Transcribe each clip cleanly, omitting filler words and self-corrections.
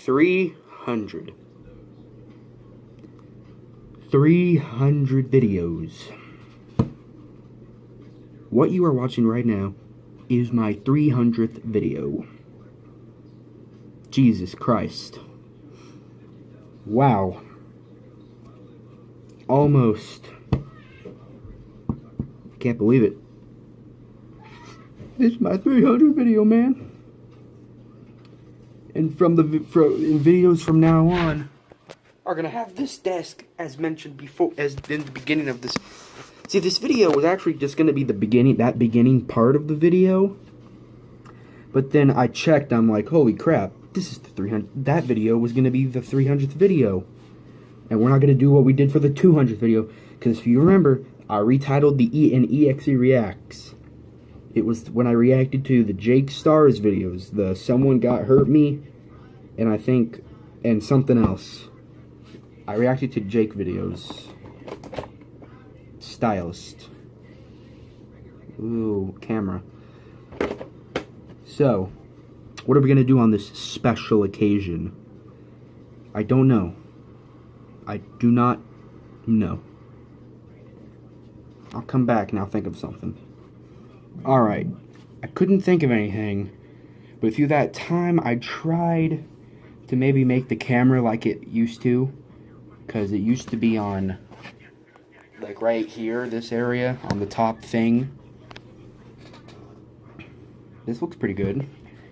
300. 300 videos. What you are watching right now is my 300th video. Jesus Christ. Wow. Almost. Can't believe it. This is my 300th video, man. And in videos from now on are gonna have this desk as mentioned before, as in the beginning of this. See, this video was actually just gonna be the beginning part of the video. But then I checked, I'm like, holy crap, this is the 300th. That video was gonna be the 300th video. And we're not gonna do what we did for the 200th video. Because if you remember, I retitled the EXE Reacts. It was when I reacted to the Jake Stars videos. The Someone Got Hurt Me, and I think, and something else. I reacted to Jake videos. Stylist. Ooh, camera. So, what are we going to do on this special occasion? I don't know. I do not know. I'll come back and I'll think of something. Alright. I couldn't think of anything. But through that time, I tried to maybe make the camera like it used to. Because it used to be on, like right here, this area, on the top thing. This looks pretty good.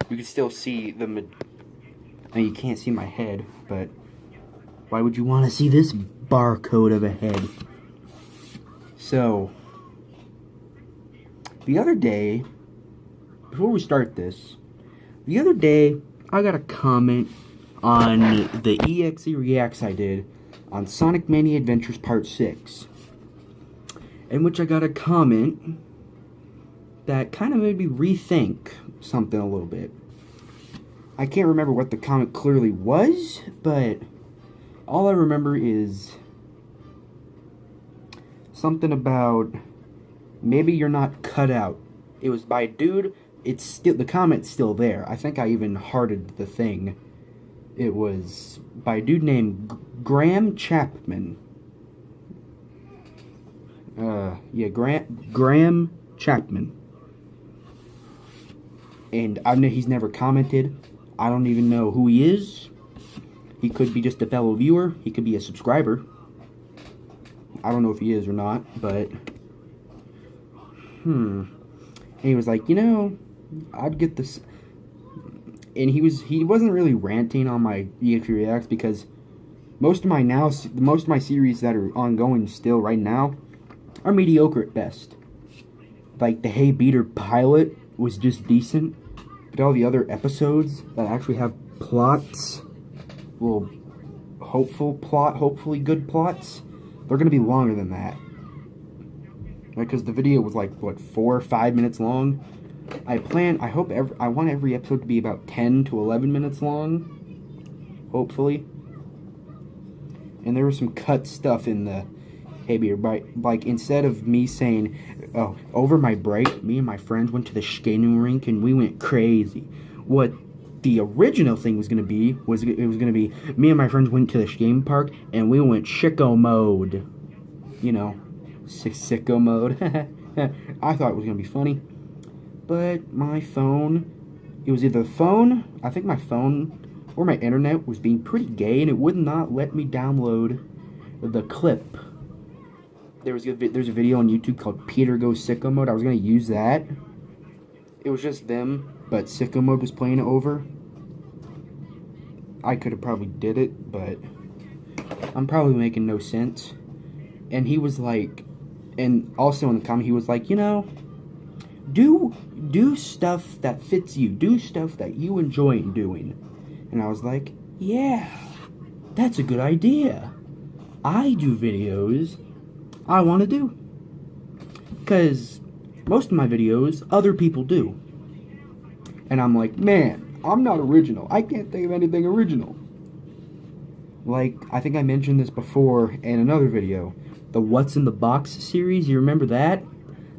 You can still see the, I mean, you can't see my head, but why would you want to see this barcode of a head? So, the other day, before we start this, the other day, I got a comment on the EXE Reacts I did on Sonic Mania Adventures Part 6, in which I got a comment that kind of made me rethink something a little bit. I can't remember what the comment clearly was, but all I remember is something about maybe you're not cut out. It was by a dude. It's still, the comment's still there. I think I even hearted the thing. It was by a dude named Graham Chapman. Yeah, Graham Chapman. And I know he's never commented. I don't even know who he is. He could be just a fellow viewer. He could be a subscriber. I don't know if he is or not, but And he was like, you know, I'd get this. And he wasn't really ranting on my EXE Reacts, because most of my series that are ongoing still right now are mediocre at best. Like the Hey Beater pilot was just decent, but all the other episodes that actually have plots, well, hopefully good plots, they're gonna be longer than that. Because the video was like, what, 4 or 5 minutes long. I want every episode to be about 10 to 11 minutes long, hopefully. And there was some cut stuff in the Hey Beer, like instead of me saying, oh, over my break, me and my friends went to the skating rink and we went crazy. What the original thing was going to be, it was going to be, me and my friends went to the skating park and we went sicko mode. You know, sicko mode. I thought it was going to be funny. But my phone, it was either the phone, I think my phone or my internet was being pretty gay, and it would not let me download the clip. There's a video on YouTube called Peter Goes Sicko Mode. I was going to use that. It was just them, but Sicko Mode was playing it over. I could have probably did it, but I'm probably making no sense. And he was like, and also in the comment, he was like, you know, do stuff that fits you. Do stuff that you enjoy doing. And I was like, yeah, that's a good idea. I do videos I want to do. Because most of my videos, other people do. And I'm like, man, I'm not original. I can't think of anything original. Like, I think I mentioned this before in another video. The What's in the Box series, you remember that?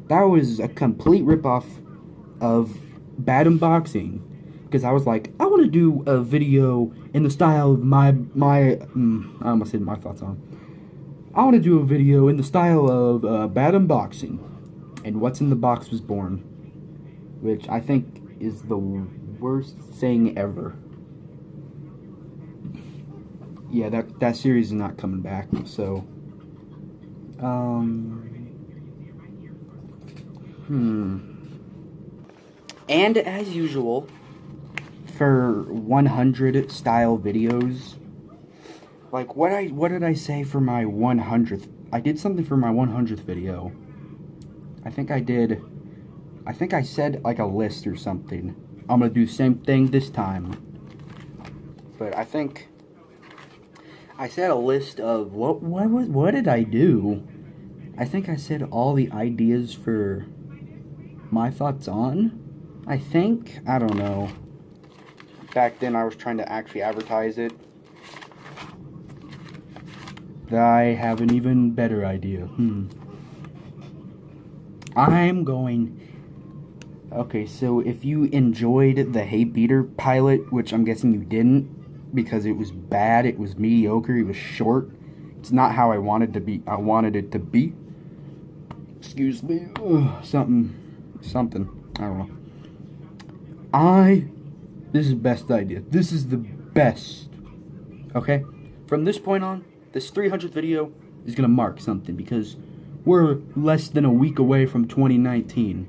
That was a complete ripoff of Bad Unboxing. because I was like, I want to do a video in the style of I almost said my thoughts on. I want to do a video in the style of bad unboxing, and what's in the box was born, which I think is the worst thing ever. Yeah, that series is not coming back, so And as usual, for 100 style videos, like what did I say for my 100th? I did something for my 100th video. I think I said like a list or something. I'm gonna do the same thing this time. But I think I said a list of what did I do? I think I said all the ideas for my thoughts on. I think, I don't know. Back then I was trying to actually advertise it. I have an even better idea. Okay, so if you enjoyed the Hey Beater pilot, which I'm guessing you didn't, because it was bad, it was mediocre, it was short. It's not how I wanted it to be. Excuse me. Something. I don't know. This is the best idea. This is the best. Okay? From this point on, this 300th video is going to mark something, because we're less than a week away from 2019.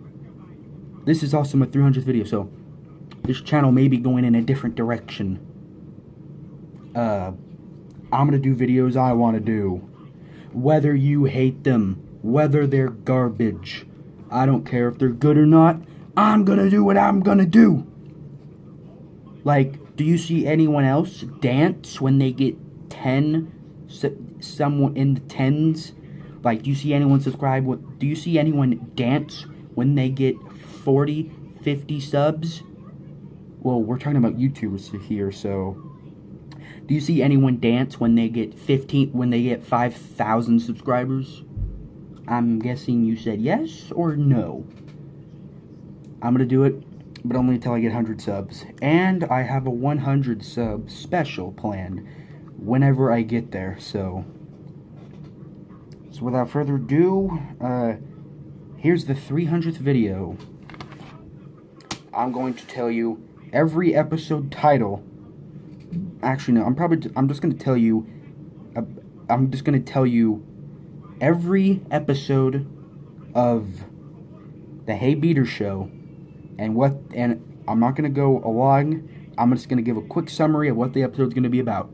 This is also my 300th video, so this channel may be going in a different direction. I'm going to do videos I want to do. Whether you hate them, whether they're garbage, I don't care if they're good or not. I'm going to do what I'm going to do. Like, do you see anyone else dance when they get 10, someone in the 10s? Like, do you see anyone do you see anyone dance when they get 40, 50 subs? Well, we're talking about YouTubers here, so do you see anyone dance when they get 5,000 subscribers? I'm guessing you said yes or no. I'm gonna do it, but only until I get 100 subs. And I have a 100 sub special planned whenever I get there, so without further ado, here's the 300th video. I'm going to tell you every episode title. Actually, no, I'm just going to tell you every episode of the Hey Beater Show, and I'm not going to go along. I'm just going to give a quick summary of what the episode's going to be about.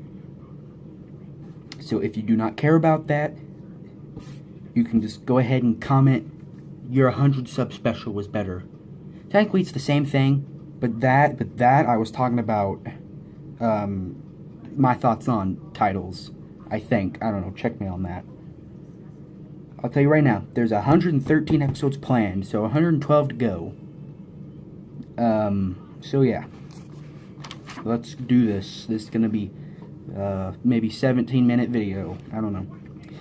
So if you do not care about that, you can just go ahead and comment your 100 sub special was better. Technically it's the same thing, but that I was talking about my thoughts on titles, I think. I don't know, check me on that. I'll tell you right now, there's 113 episodes planned, so 112 to go. So yeah. Let's do this. This is gonna be maybe 17-minute video. I don't know.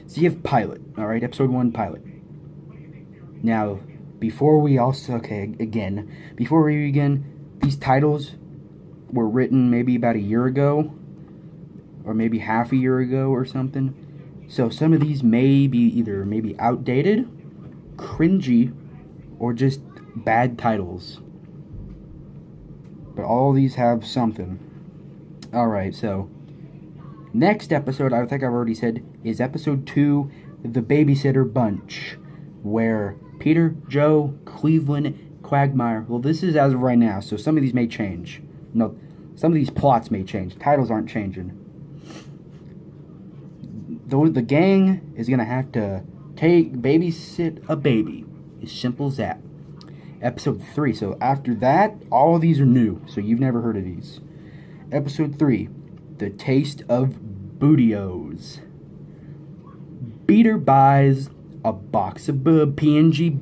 So you have pilot, alright? Episode 1 pilot. Now, before we begin, these titles were written maybe about a year ago, or maybe half a year ago or something. So some of these may be either maybe outdated, cringy, or just bad titles. But all these have something. Alright, so next episode, I think I've already said, is episode 2, The Babysitter Bunch, where Peter, Joe, Cleveland, Quagmire, well, this is as of right now, so some of these may change. No, some of these plots may change. Titles aren't changing. Though the gang is going to have to babysit a baby. As simple as that. Episode 3, so after that, all of these are new, so you've never heard of these. Episode 3, The Taste of Bootios. Beater buys a box of PNG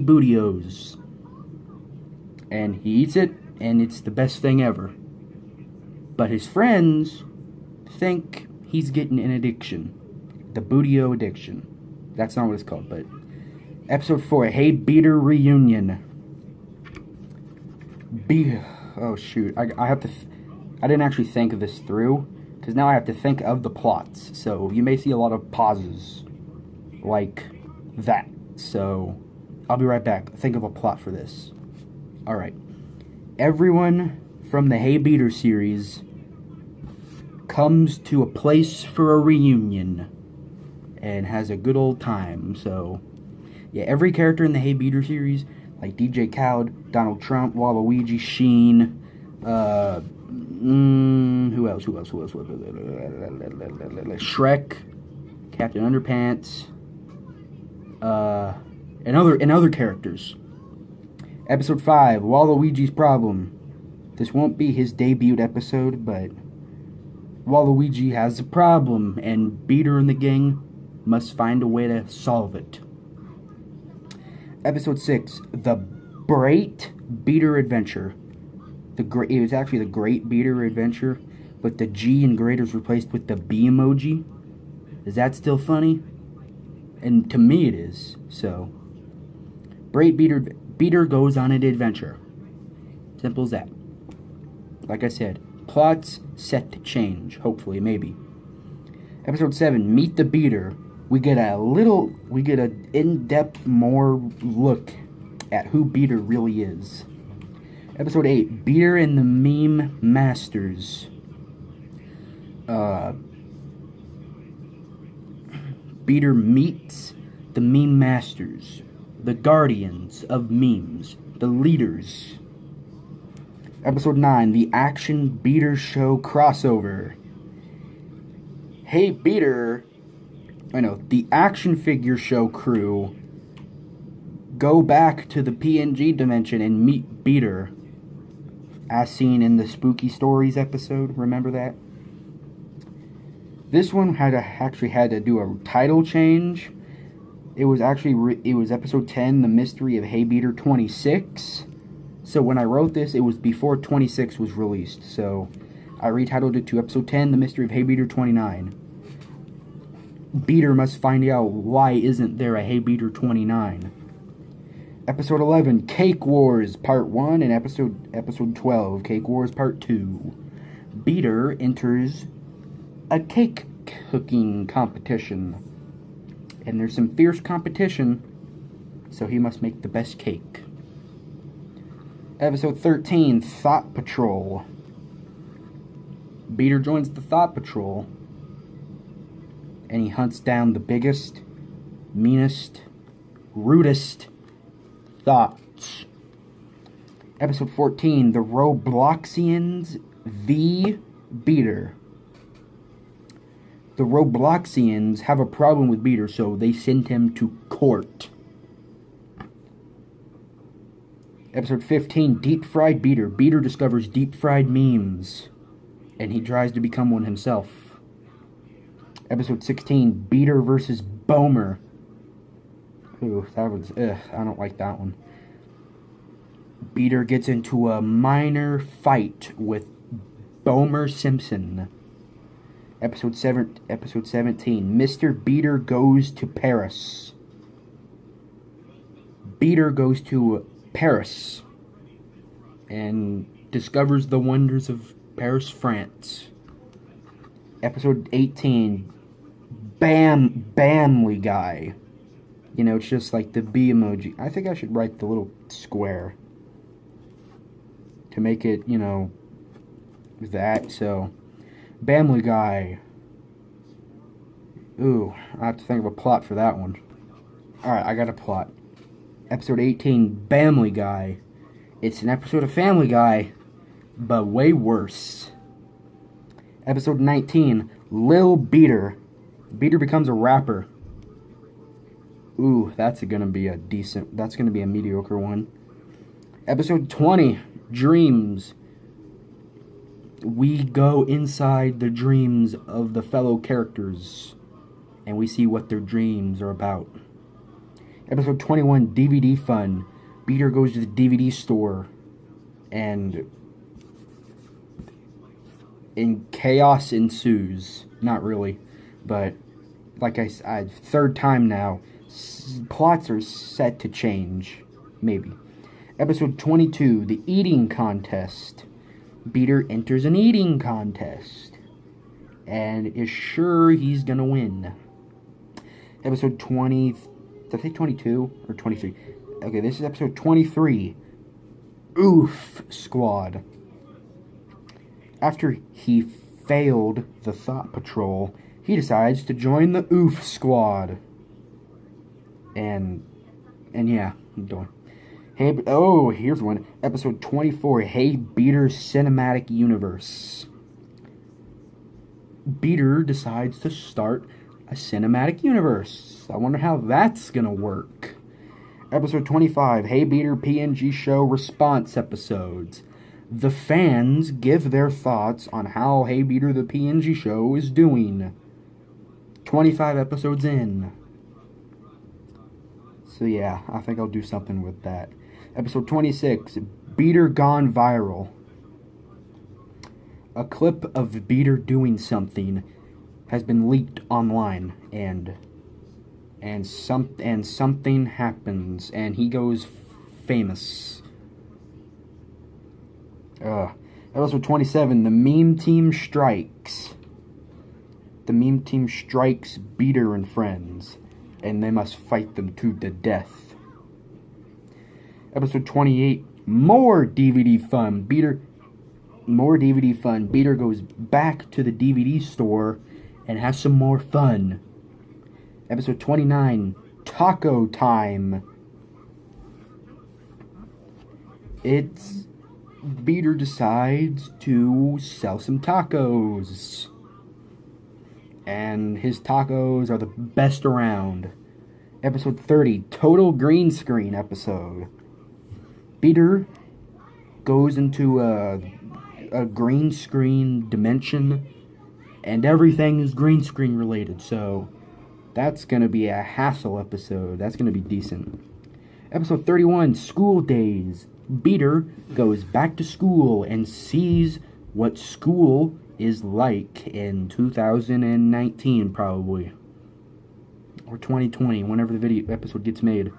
Bootios, and he eats it, and it's the best thing ever. But his friends think he's getting an addiction, the Bootio addiction. That's not what it's called, but episode 4, Hey Beater Reunion. oh shoot, I have to, I didn't actually think of this through, because now I have to think of the plots, so you may see a lot of pauses, like that, so I'll be right back. Think of a plot for this. Alright. Everyone from the Hey Beater series comes to a place for a reunion and has a good old time. So, yeah, every character in the Hey Beater series, like DJ Khaled, Donald Trump, Waluigi, Sheen, who else? Shrek, Captain Underpants, and other characters. Episode 5, Waluigi's Problem. This won't be his debut episode, but Waluigi has a problem, and Beater and the gang must find a way to solve it. Episode 6, The Great Beater Adventure. It was actually The Great Beater Adventure, but the G in great is replaced with the B emoji. Is that still funny? And to me it is, so. Great Beater goes on an adventure. Simple as that. Like I said, plots set to change, hopefully, maybe. Episode 7, Meet the Beater. We get an in-depth more look at who Beater really is. Episode 8, Beater and the Meme Masters. Beater meets the Meme Masters, the guardians of memes, the leaders. Episode 9, the Action Beater Show crossover. Hey Beater, the Action Figure Show crew go back to the PNG dimension and meet Beater, as seen in the Spooky Stories episode. Remember that? This one actually had to do a title change. It was episode 10, The Mystery of Hey Beater 26. So when I wrote this, it was before 26 was released. So I retitled it to episode 10, The Mystery of Hey Beater 29. Beater must find out why isn't there a Hey Beater 29. Episode 11, Cake Wars Part 1, and episode 12, Cake Wars Part 2. Beater enters a cake cooking competition. And there's some fierce competition, so he must make the best cake. Episode 13, Thought Patrol. Beater joins the Thought Patrol, and he hunts down the biggest, meanest, rudest thoughts. Episode 14, The Robloxians v. Beater. The Robloxians have a problem with Beater, so they send him to court. Episode 15, Deep Fried Beater. Beater discovers deep fried memes, and he tries to become one himself. Episode 16, Beater versus Bomer. Ooh, I don't like that one. Beater gets into a minor fight with Bomer Simpson. Episode 17, Mr. Beater goes to Paris. Beater goes to Paris and discovers the wonders of Paris, France. Episode 18, Bamly Guy. It's just like the B emoji. I think I should write the little square to make it, that. So, Bamly Guy. Ooh, I have to think of a plot for that one. Alright, I got a plot. Episode 18, Bamly Guy. It's an episode of Family Guy, but way worse. Episode 19, Lil Beater. Beater becomes a rapper. Ooh, that's gonna be a mediocre one. Episode 20, Dreams. We go inside the dreams of the fellow characters, and we see what their dreams are about. Episode 21, DVD Fun. Beater goes to the DVD store, and chaos ensues. Not really, but like I said, third time now, plots are set to change. Maybe. Episode 22, the eating contest. Beater enters an eating contest and is sure he's gonna win. Episode 20, did I say 22 or 23? Okay, this is episode 23. Oof Squad. After he failed the Thought Patrol, he decides to join the Oof Squad. And yeah, I'm doing. Hey, oh, here's one. Episode 24, Hey Beater Cinematic Universe. Beater decides to start a cinematic universe. I wonder how that's gonna work. Episode 25, Hey Beater PNG Show response episodes. The fans give their thoughts on how Hey Beater the PNG Show is doing. 25 episodes in. So yeah, I think I'll do something with that. Episode 26, Beater Gone Viral. A clip of Beater doing something has been leaked online, and something happens, and he goes famous. Episode 27, the meme team strikes. The meme team strikes Beater and friends, and they must fight them to the death. Episode 28, more DVD fun. More DVD fun. Beater goes back to the DVD store and has some more fun. Episode 29, Taco Time. It's Beater decides to sell some tacos. And his tacos are the best around. Episode 30, Total Green Screen episode. Beater goes into a green screen dimension, and everything is green screen related, so that's going to be a hassle episode. That's going to be decent. Episode 31, School Days. Beater goes back to school and sees what school is like in 2019, probably. Or 2020, whenever the video episode gets made.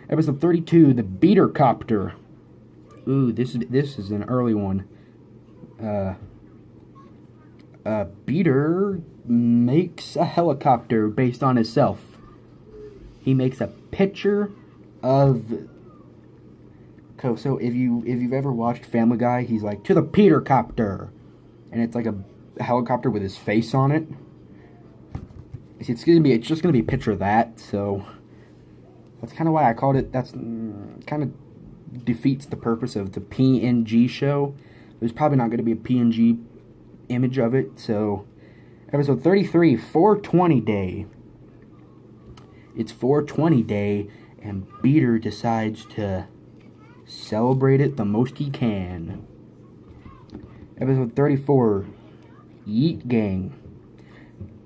Episode 32, The Beater Copter. Ooh, this is an early one. Beater makes a helicopter based on himself. He makes a picture of... So if you've ever watched Family Guy, he's like, to the Peter Copter, and it's like a helicopter with his face on it. It's just gonna be a picture of that. So that's kind of why I called it. That's kind of defeats the purpose of the PNG show. There's probably not going to be a PNG image of it. So episode 33, 420 Day. It's 420 Day, and Beater decides to celebrate it the most he can. Episode 34, Yeet Gang.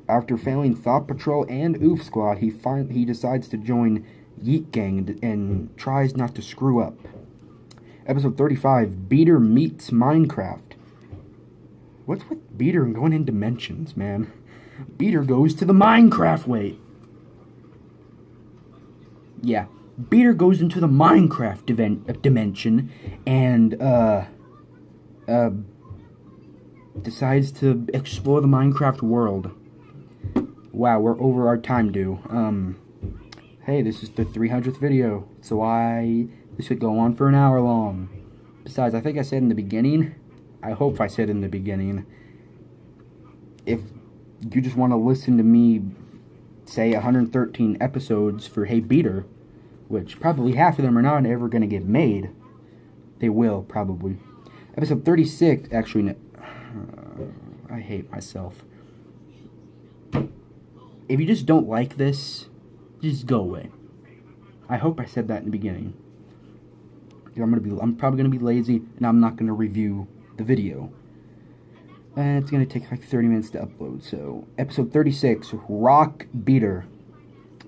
After failing Thought Patrol and Oof Squad, he decides to join Yeet Gang and tries not to screw up. Episode 35, Beater meets Minecraft. What's with Beater and going in dimensions, man? Beater goes to the Minecraft way. Yeah, Beater goes into the Minecraft dimension and decides to explore the Minecraft world. Wow, we're over our time due. Hey, this is the 300th video, so this could go on for an hour long. Besides, I think I said in the beginning, I hope I said in the beginning, if you just want to listen to me say 113 episodes for Hey Beater, which probably half of them are not ever going to get made. They will, probably. Episode 36, actually, I hate myself. If you just don't like this, just go away. I hope I said that in the beginning. I'm probably gonna be lazy, and I'm not gonna review the video. And it's gonna take like 30 minutes to upload. So, episode 36, Rock Beater.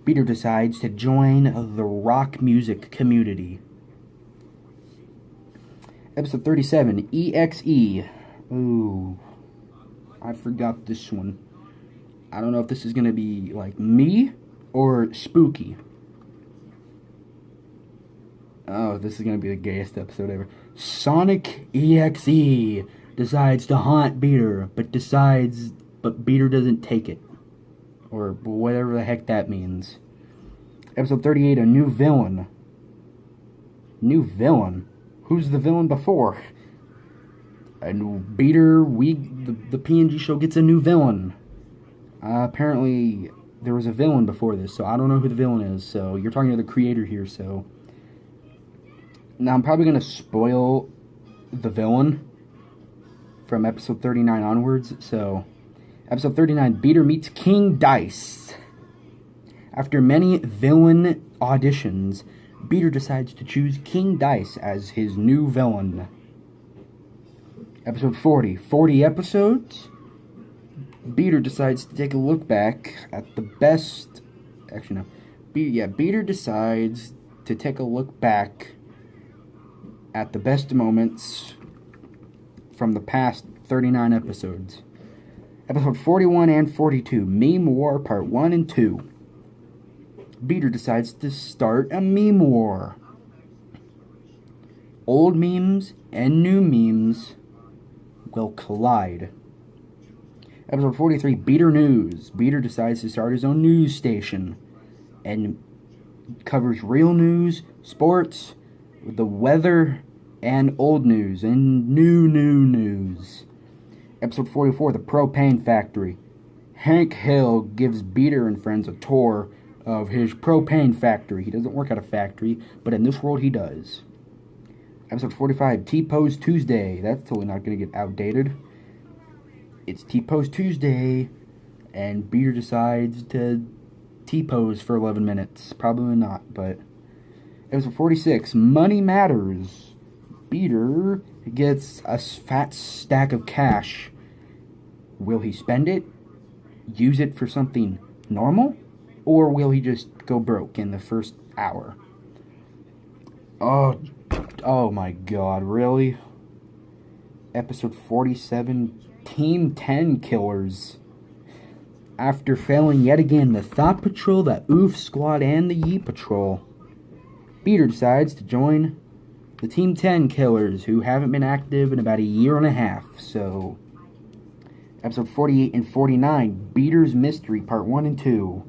Beater decides to join the rock music community. Episode 37, EXE. Ooh, I forgot this one. I don't know if this is gonna be like me or spooky. Oh, this is gonna be the gayest episode ever. Sonic EXE decides to haunt Beater, but Beater doesn't take it. Or whatever the heck that means. Episode 38, a new villain. New villain? Who's the villain before? And Beater, the PNG show gets a new villain. Apparently, there was a villain before this, so I don't know who the villain is. So, you're talking to the creator here, so... Now, I'm probably going to spoil the villain from episode 39 onwards. So, episode 39, Beater meets King Dice. After many villain auditions, Beater decides to choose King Dice as his new villain. Episode 40. 40 episodes. Beater decides to take a look back at the best... Actually, no. Beater decides to take a look back at the best moments from the past 39 episodes. Episode 41 and 42, Meme War Part 1 and 2. Beater decides to start a meme war. Old memes and new memes will collide. Episode 43, Beater News. Beater decides to start his own news station and covers real news, sports, the weather, and old news, and new news. Episode 44, The Propane Factory. Hank Hill gives Beater and friends a tour of his propane factory. He doesn't work at a factory, but in this world he does. Episode 45, T-Pose Tuesday. That's totally not going to get outdated. It's T-Pose Tuesday, and Beater decides to T-Pose for 11 minutes. Probably not, but... Episode 46, Money Matters. Beater gets a fat stack of cash. Will he spend it? Use it for something normal? Or will he just go broke in the first hour? Oh my god, really? Episode 47, Team 10 Killers. After failing yet again the Thought Patrol, the Oof Squad, and the Yee Patrol, Beater decides to join the Team 10 Killers, who haven't been active in about a year and a half. So, episode 48 and 49, Beater's Mystery, Part 1 and 2.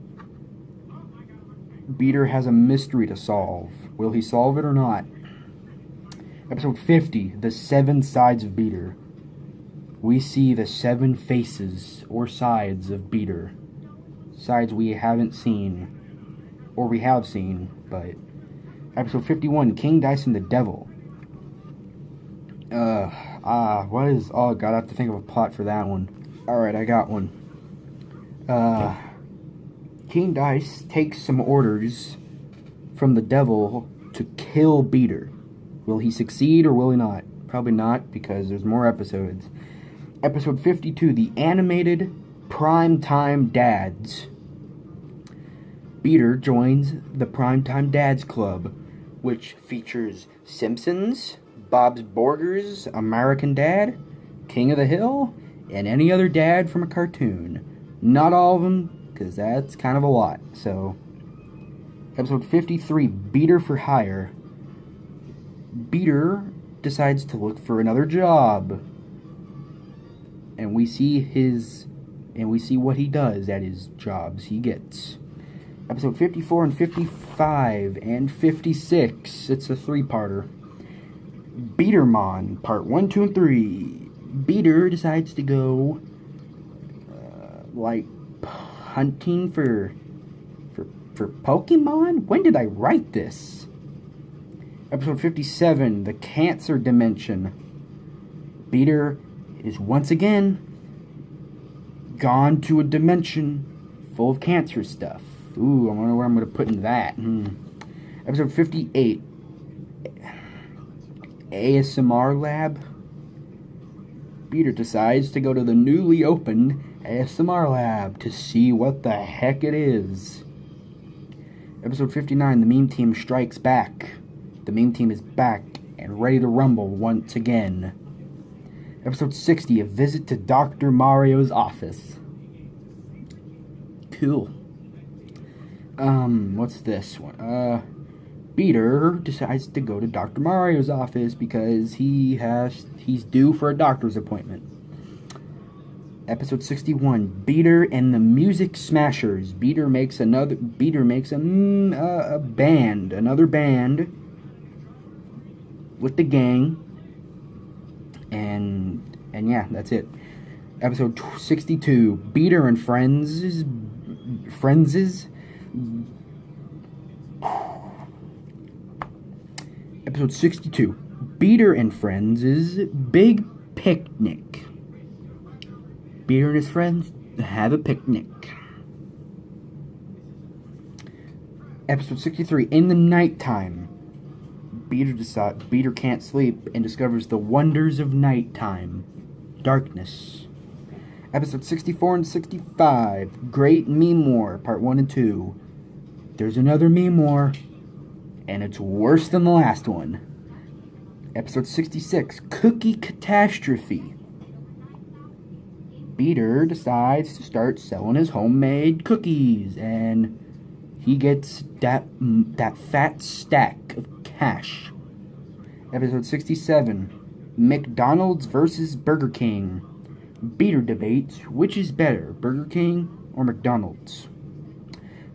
Beater has a mystery to solve. Will he solve it or not? Episode 50, The 7 Sides of Beater. We see the 7 faces or sides of Beater. Sides we haven't seen. Or we have seen, but... Episode 51, King Dice and the Devil. What is... Oh, God, I have to think of a plot for that one. Alright, I got one. King Dice takes some orders from the devil to kill Beater. Will he succeed or will he not? Probably not, because there's more episodes. Episode 52, The Animated Primetime Dads. Beater joins the Primetime Dads Club, which features Simpsons, Bob's Burgers, American Dad, King of the Hill, and any other dad from a cartoon. Not all of them, because that's kind of a lot. So, episode 53, Beater for Hire. Beater decides to look for another job. And we see what he does at his jobs he gets. Episode 54 and 55 and 56. It's a 3-parter. Beatermon, part 1, 2, and 3. Beater decides to go, hunting for Pokemon? When did I write this? Episode 57, The Cancer Dimension. Beater is once again gone to a dimension full of cancer stuff. Ooh, I wonder where I'm going to put in that. Episode 58, ASMR Lab. Beater decides to go to the newly opened ASMR Lab to see what the heck it is. Episode 59, The Meme Team Strikes Back. The Meme Team is back and ready to rumble once again. Episode 60, A Visit to Dr. Mario's Office. Cool. What's this one? Peter decides to go to Dr. Mario's office because he's due for a doctor's appointment. Episode 61, Beater and the Music Smashers. Beater makes another band with the gang. And yeah, that's it. Episode 62, Beater and Friends. Episode 62, Beater and Friends' Big Picnic. Beater and his friends have a picnic. Episode 63, In the Nighttime. Beater can't sleep and discovers the wonders of nighttime. Darkness. Episode 64 and 65, Great Meme War, Part 1 and 2. There's another meme war, and it's worse than the last one. Episode 66, Cookie Catastrophe. Beater decides to start selling his homemade cookies, and he gets that fat stack of cash. Episode 67, McDonald's versus Burger King. Beater debates which is better, Burger King or McDonald's.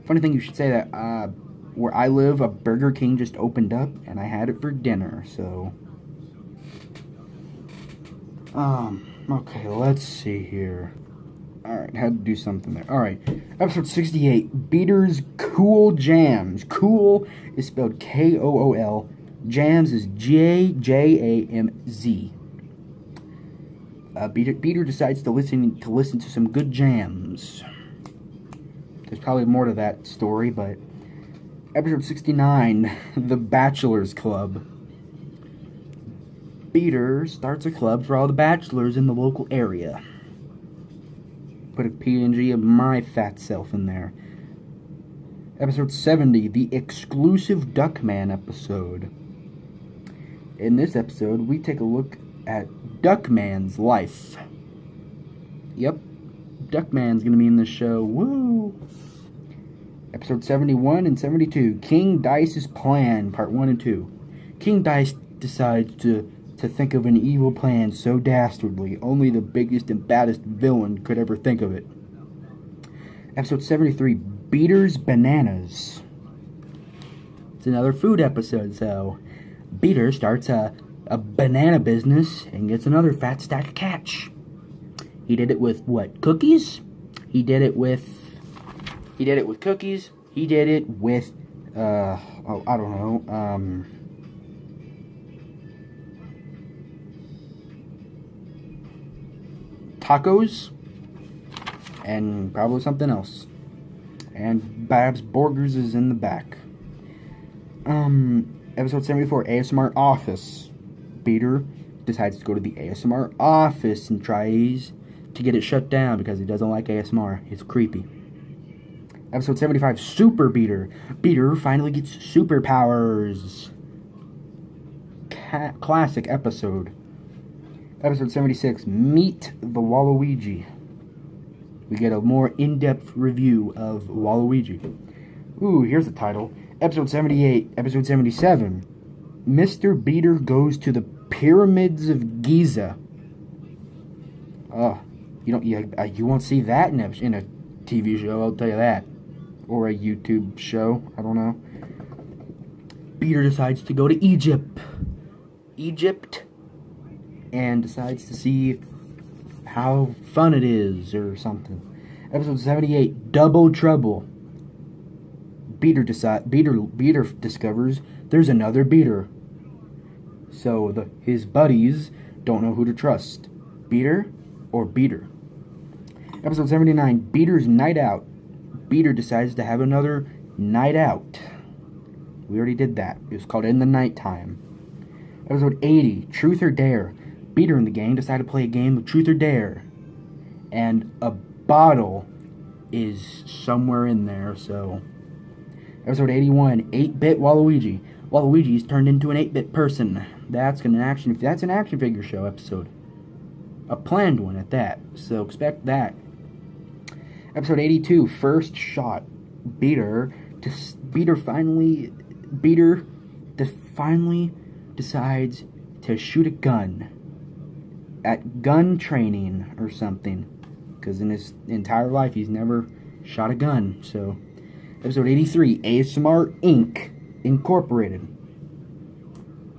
Funny thing, you should say that where I live, a Burger King just opened up, and I had it for dinner, so... Okay, let's see here. Alright, had to do something there. Alright, episode 68, Beater's Cool Jams. Cool is spelled Kool. Jams is Jamz. Beater decides to listen to some good jams. There's probably more to that story, but... Episode 69, The Bachelors Club. Beater starts a club for all the bachelors in the local area. Put a PNG of my fat self in there. Episode 70, the exclusive Duckman episode. In this episode, we take a look at Duckman's life. Yep, Duckman's gonna be in this show. Woo! Episode 71 and 72, King Dice's Plan, Part 1 and 2. King Dice decides to think of an evil plan so dastardly, only the biggest and baddest villain could ever think of it. Episode 73, Beater's Bananas. It's another food episode, so Beater starts a banana business and gets another fat stack of cash. He did it with what? Cookies? He did it with cookies. He did it with I don't know, tacos, and probably something else. And Babs Burgers is in the back. Episode 74, ASMR Office. Beater decides to go to the ASMR office and tries to get it shut down because he doesn't like ASMR. It's creepy. Episode 75, Super Beater. Beater finally gets superpowers. Classic episode. Episode 76, Meet the Waluigi. We get a more in-depth review of Waluigi. Ooh, here's the title. Episode 78, Episode 77, Mr. Beater Goes to the Pyramids of Giza. You won't see that in a TV show, I'll tell you that. Or a YouTube show, I don't know. Beater decides to go to Egypt, and decides to see how fun it is, or something. Episode 78, Double Trouble. Beater discovers there's another Beater. So his buddies don't know who to trust. Beater or Beater. Episode 79, Beater's Night Out. Beater decides to have another night out. We already did that. It was called In the Nighttime. Episode 80, Truth or Dare. Beater and the gang decide to play a game of Truth or Dare. And a bottle is somewhere in there, so... Episode 81, 8-Bit Waluigi. Waluigi's turned into an 8-bit person. That's an action figure show episode. A planned one at that, so expect that. Episode 82, First Shot. Beater finally decides to shoot a gun at gun training or something, because in his entire life he's never shot a gun. So, episode 83, ASMR Inc. Incorporated.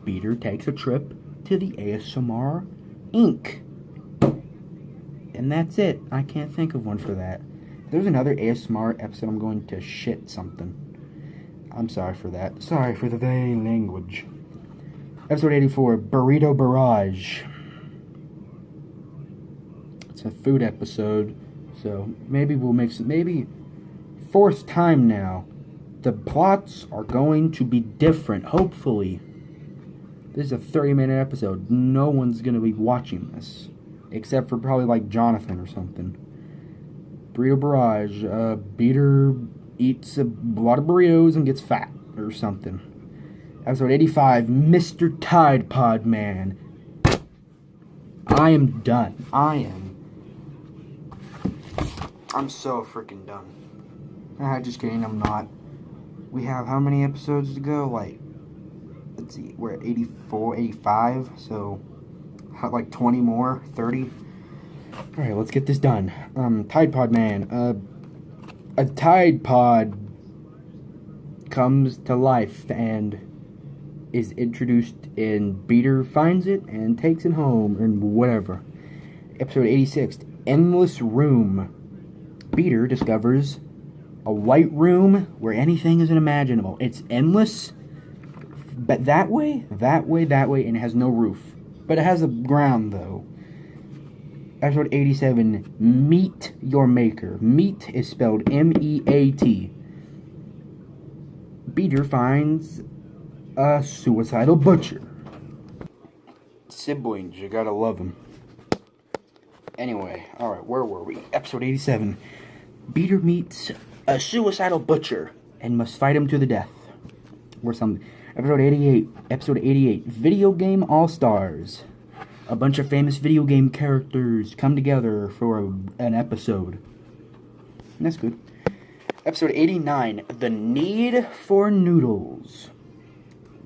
Peter takes a trip to the ASMR Inc. And that's it. I can't think of one for that. If there's another ASMR episode, I'm going to shit something. I'm sorry for that. Sorry for the vain language. Episode 84, Burrito Barrage. It's a food episode, so maybe we'll make some, maybe fourth time now. The plots are going to be different, hopefully. This is a 30-minute episode. No one's going to be watching this, except for probably like Jonathan or something. Burrito Barrage. Peter eats a lot of burritos and gets fat or something. Episode 85, Mr. Tide Pod Man. I am done. I'm so freaking done. Just kidding, I'm not. We have how many episodes to go? Like, let's see, we're at 84, 85, so like 20 more, 30. Alright, let's get this done. Tide Pod Man. A Tide Pod comes to life and is introduced, and Peter finds it and takes it home, and whatever. Episode 86, Endless Room. Peter discovers a white room where anything is unimaginable. It's endless, but that way, and it has no roof. But it has a ground, though. Episode 87, Meet Your Maker. Meet is spelled M-E-A-T. Peter finds a suicidal butcher. Siblings, you gotta love them. Anyway, alright, where were we? Episode 87. Peter meets a suicidal butcher and must fight him to the death. Or something. Episode 88. Video Game All-Stars. A bunch of famous video game characters come together for an episode. And that's good. Episode 89. The Need for Noodles.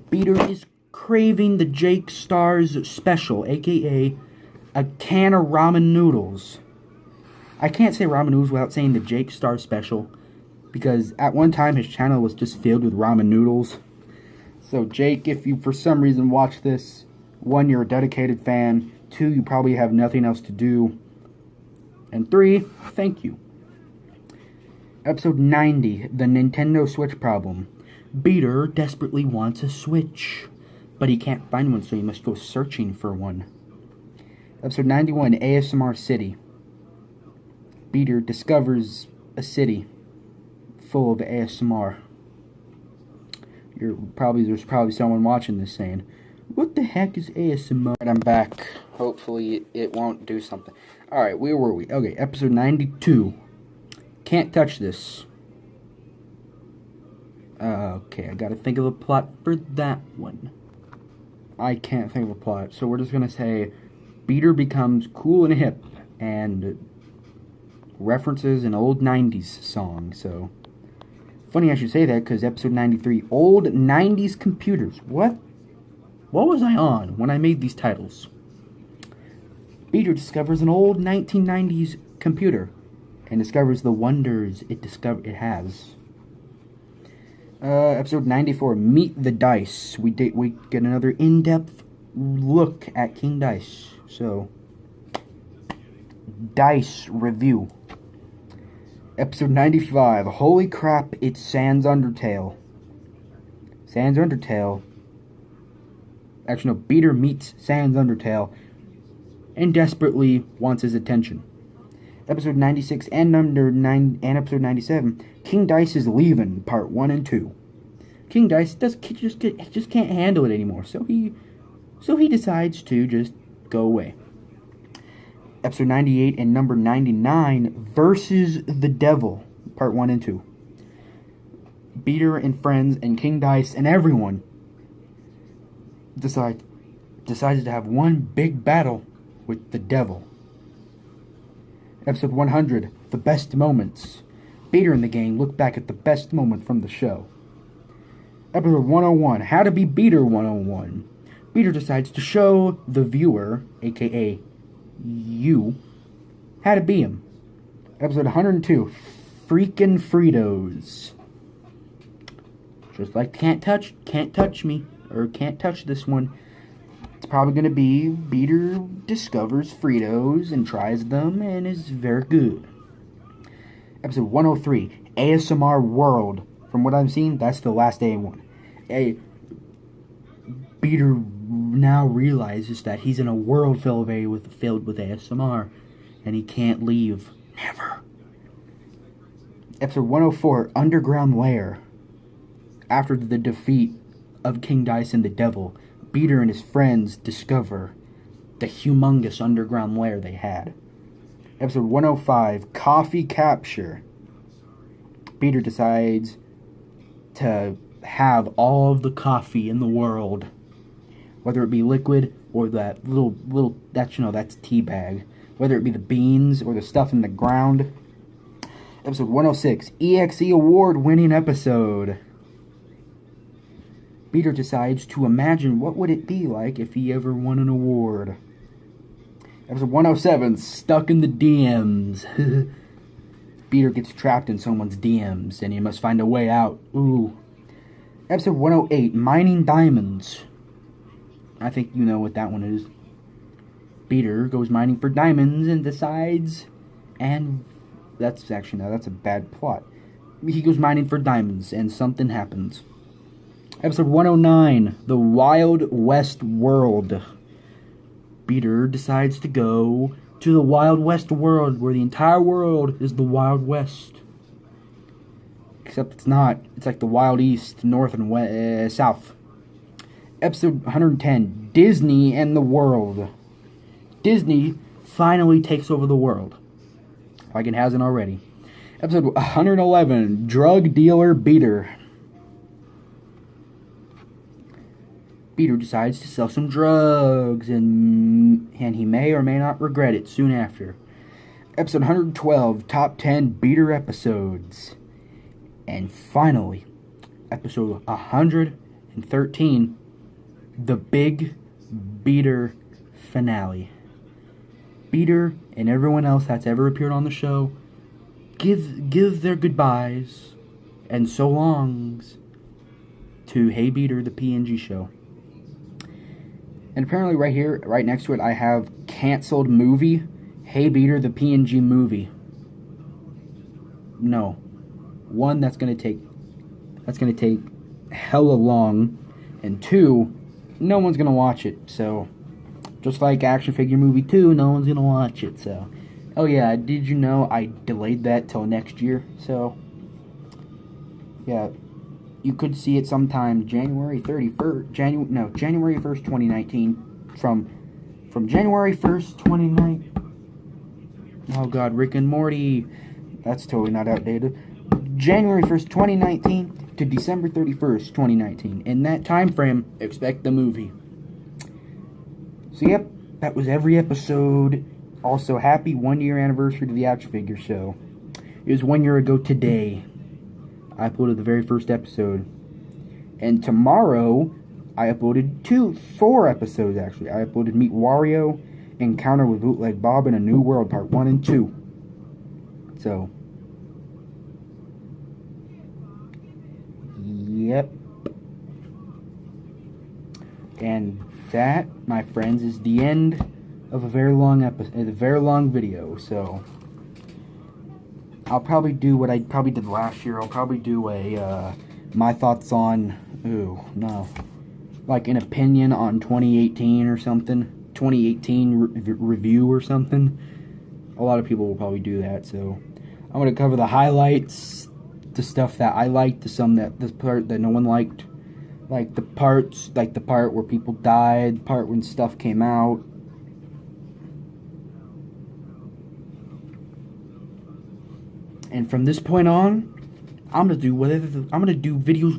Peter is craving the Jake Stars special, aka a can of ramen noodles. I can't say ramen noodles without saying the Jake Star special, because at one time his channel was just filled with ramen noodles. So Jake, if you for some reason watch this, 1, you're a dedicated fan, 2, you probably have nothing else to do, and 3, thank you. Episode 90, the Nintendo Switch problem. Peter desperately wants a Switch, but he can't find one, so he must go searching for one. Episode 91, ASMR City. Peter discovers a city full of ASMR. There's probably someone watching this saying, "What the heck is ASMR?" And I'm back. Hopefully it won't do something. Alright, where were we? Okay, episode 92. Can't touch this. Okay, I gotta think of a plot for that one. I can't think of a plot, so we're just gonna say Peter becomes cool and hip and references an old 90s song. So funny I should say that, because episode 93, old 90s computers. What was I on when I made these titles? Peter discovers an old 1990s computer and discovers the wonders it has. Episode 94, Meet the Dice. We get another in-depth look at King Dice. So, Dice review. Episode 95, Holy Crap, it's Sans Undertale. Sans Undertale. Actually, no, Peter meets Sans Undertale and desperately wants his attention. Episode 96 and episode 97, King Dice is leaving, part 1 and 2. King Dice just can't handle it anymore, so he decides to just go away. Episode 98 and number 99, Versus the Devil, part 1 and 2. Peter and friends and King Dice and everyone decided to have one big battle with the devil. Episode 100, The Best Moments. Peter and the gang look back at the best moment from the show. Episode 101, How to Be Beater 101. Beater decides to show the viewer, aka you, how to be him. Episode 102, Freakin' Fritos. Just like can't touch me, or can't touch this one. It's probably going to be Beater discovers Fritos and tries them and is very good. Episode 103, ASMR World. From what I'm seeing, that's the last day one. Beater now realizes that he's in a world filled with ASMR, and he can't leave. Never. Episode 104, Underground Lair. After the defeat of King Dice and the Devil, Beater and his friends discover the humongous underground lair they had. Episode 105, Coffee Capture. Beater decides to have all of the coffee in the world, whether it be liquid or that little that's tea bag, whether it be the beans or the stuff in the ground. Episode 106, EXE Award winning episode. Beater decides to imagine what would it be like if he ever won an award. Episode 107, Stuck in the DMs. Beater gets trapped in someone's DMs and he must find a way out. Ooh. Episode 108, Mining Diamonds. I think you know what that one is. Beater goes mining for diamonds and decides, and that's a bad plot. He goes mining for diamonds and something happens. Episode 109, The Wild West World. Beater decides to go to the Wild West world, where the entire world is the Wild West. Except it's not. It's like the Wild East, North and South. Episode 110, Disney and the World. Disney finally takes over the world, like it hasn't already. Episode 111, Drug Dealer Beater. Beater decides to sell some drugs, and he may or may not regret it soon after. Episode 112, Top 10 Beater Episodes. And finally, episode 113, The Big Beater Finale. Beater and everyone else that's ever appeared on the show give their goodbyes and so longs to Hey Beater, the PNG show. And apparently right here, right next to it, I have canceled movie, Hey Beater, the PNG movie. No. One, that's gonna take hella long, and two, no one's gonna watch it. So, just like Action Figure Movie 2, no one's gonna watch it. So, oh yeah, did you know I delayed that till next year? So, yeah. You could see it sometime January 1st, 2019. From January 1st, 2019. Oh god, Rick and Morty. That's totally not outdated. January 1st, 2019 to December 31st, 2019. In that time frame, expect the movie. So yep, that was every episode. Also, happy 1 year anniversary to the Action Figure Show. It was 1 year ago today. I uploaded the very first episode. And tomorrow, I uploaded 4 episodes actually. I uploaded Meet Wario, Encounter with Bootleg Bob, and A New World Part 1 and 2. So, yep. And that, my friends, is the end of a very long episode, a very long video. So, I'll probably do what I probably did last year. I'll probably do a, my thoughts on, like an opinion on 2018 or something. 2018 review or something. A lot of people will probably do that, so I'm going to cover the highlights, the stuff that I liked, this part that no one liked, like the part where people died, the part when stuff came out. And from this point on, I'm gonna do videos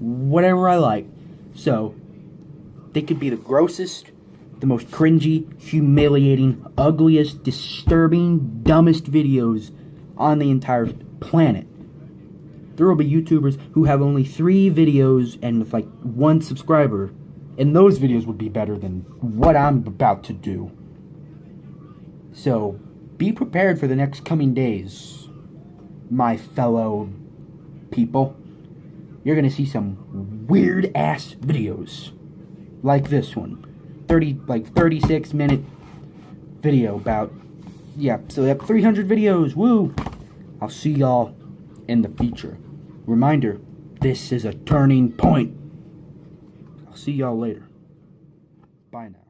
whatever I like. So they could be the grossest, the most cringy, humiliating, ugliest, disturbing, dumbest videos on the entire planet. There will be YouTubers who have only 3 videos and with like 1 subscriber, and those videos would be better than what I'm about to do. So, be prepared for the next coming days, my fellow people. You're gonna see some weird ass videos like this one. 36-minute video about, yeah, so we have 300 videos, woo! I'll see y'all in the future. Reminder, this is a turning point. I'll see y'all later. Bye now.